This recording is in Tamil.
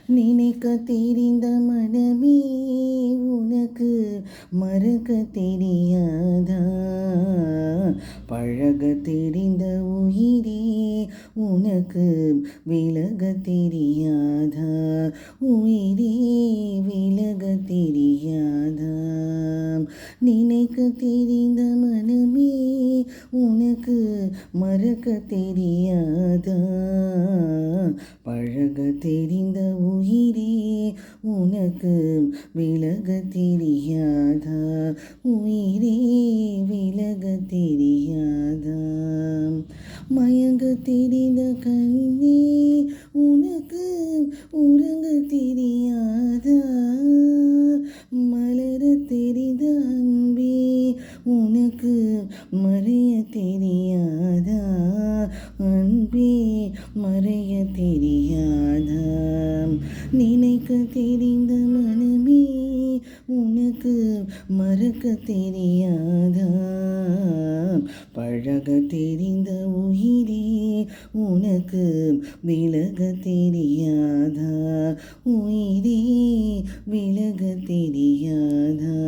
நினைக்க தெரிந்த மனமே உனக்கு மறக்க தெரியாதா? பழக தெரிந்த உயிரே உனக்கு விலக தெரியாதா? உயிரே விலக தெரியாதா? நினைக்க தெரிந்த மனமே உனக்கு மறக்க தெரியாதா? பழக தெரிந்த உயிரே உனக்கு விலக தெரியாதா? உயிரே விலக தெரியாதா? மயங்க தெரிந்த கண்ணே உனக்கு உறங்க தெரியாதா? மலர தெரிந்த அன்பே உனக்கு மறைய தெரியாதா? அன்பே மறைய தெரியாதா? நினைக்க தெரிந்த மனமே உனக்கு மறக்க தெரியாதா? பழக தெரிந்த உயிரே உனக்கு விலக தெரியாதா? உயிரே விலக தெரியாதா?